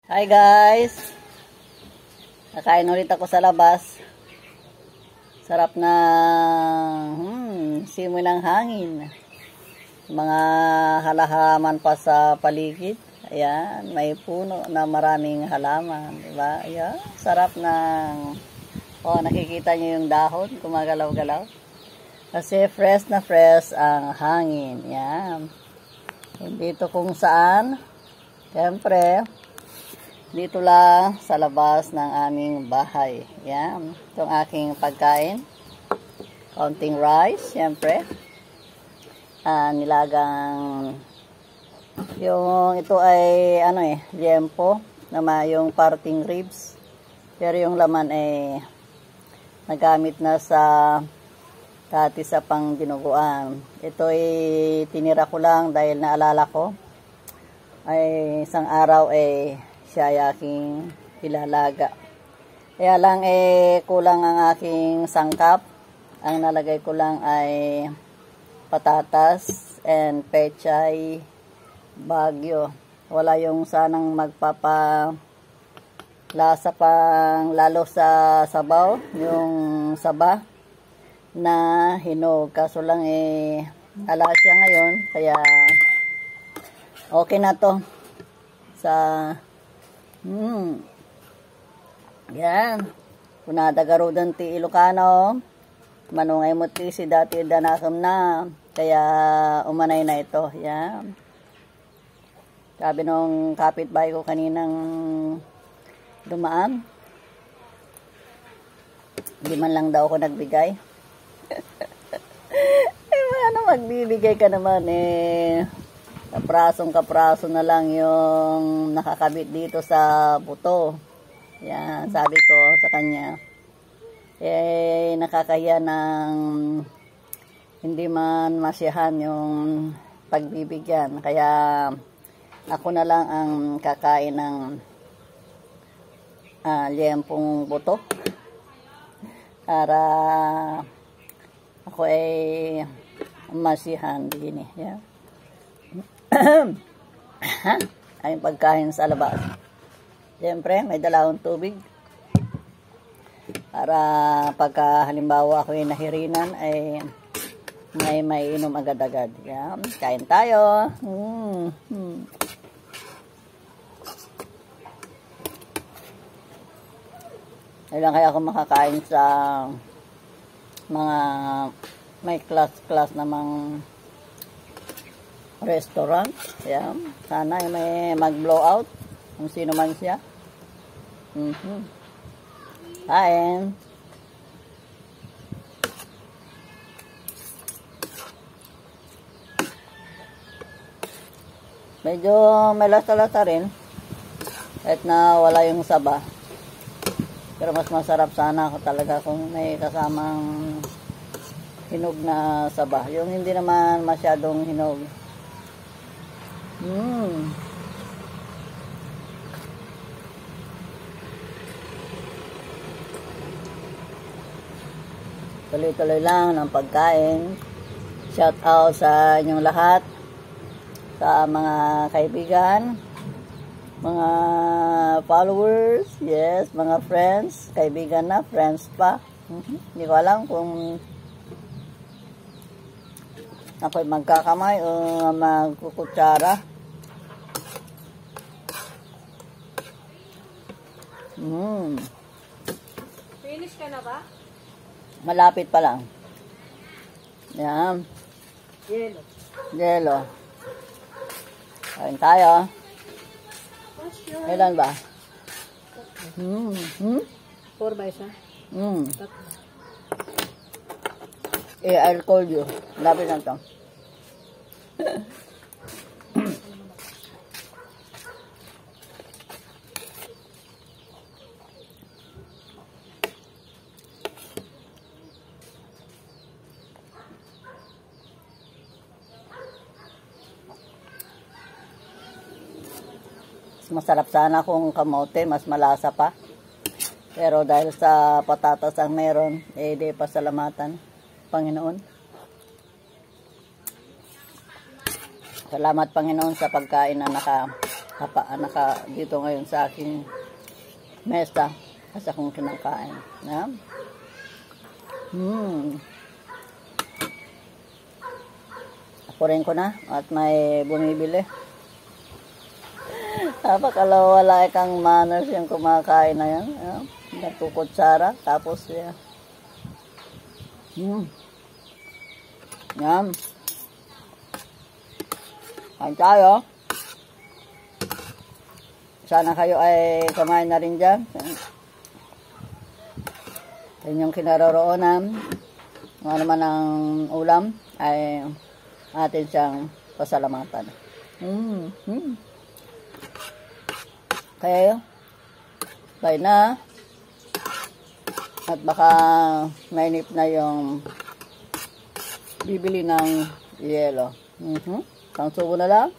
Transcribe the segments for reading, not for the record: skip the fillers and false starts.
Hi guys! Nakain ulit ako sa labas. Sarap na simoy ng hangin. Mga halaman pa sa paligid. Ayan, may puno na maraming halaman. Diba? Ayan, sarap ng... nakikita niyo yung dahon, gumagalaw-galaw. Kasi fresh na fresh ang hangin. Ayan. Dito kung saan, siyempre, dito lang sa labas ng aming bahay. Yan. Itong aking pagkain. Kaunting rice, siyempre. Nilagang ito ay liempo na yung parting ribs. Pero yung laman ay nagamit na sa dati sa pang dinuguan. Ito ay tinira ko lang dahil naalala ko ay isang araw ay siya ay aking ilalaga. Kaya lang kulang ang aking sangkap. Ang nalagay ko lang ay patatas and pechay bagyo. Wala yung sanang magpapa lasa pang lalo sa sabaw, yung saba na hinog. Kaso lang ala siya ngayon, kaya okay na to sa yan. Kunada garudan ti Ilocano. Manungay mo ti si dati danakam na. Kaya umanay na ito. Yan. Sabi nung kapitbahay ko kaninang dumaan. Hindi man lang daw ako nagbigay. Magbibigay ka naman kapraso na lang yung nakakabit dito sa buto. Yan, sabi ko sa kanya. Nakakaya ng hindi man masyahan yung pagbibigyan. Kaya ako na lang ang kakain ng liempong buto. Para ako masyahan din. Yeah. Ay pagkain sa labas. Siyempre, may dalawang tubig. Para pagka halimbawa ako ay nahirinan, ay may inom agad-agad. Yan. Kain tayo. Ilan kaya ako makakain sa mga may class namang restaurant. Yan. Sana may mag-blow out kung sino man siya. Kain. Medyo may lasa-lasa rin. Kahit na wala yung saba. Pero mas masarap sana ako talaga kung may kasamang hinog na saba. Yung hindi naman masyadong hinog. Tuloy-tuloy lang ng pagkain. Shout out sa inyong lahat. Sa mga kaibigan, mga followers, yes, mga friends, kaibigan na, friends pa. Hindi ko alam kung ako'y magkakamay o magkukutsara. Finish ka na ba? Malapit pa lang. Yan. Yelo. Kain tayo. Ilan ba? 4 ba isa? I'll call you. Lapit na to. Masarap sana kung kamote, mas malasa pa. Pero dahil sa patatas ang meron, di pasalamatan, Panginoon. Salamat Panginoon sa pagkain na dito ngayon sa aking mesa kasi akong kinakain. Yeah? Akurin ko na at may bumibili. Napakala kang manners yung kumakain na yan. Yeah? Nagkukutsara. Tapos yeah. Yan. Kain tayo. Sana kayo ay kumain na rin dyan. Sa inyong kinaroroonan, kung ano man ang ulam, ay atin siyang pasalamatan. Kaya, bye na. At baka mainip na yung bibili ng yelo. Pangsubo na lang.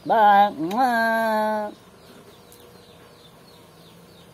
Bye!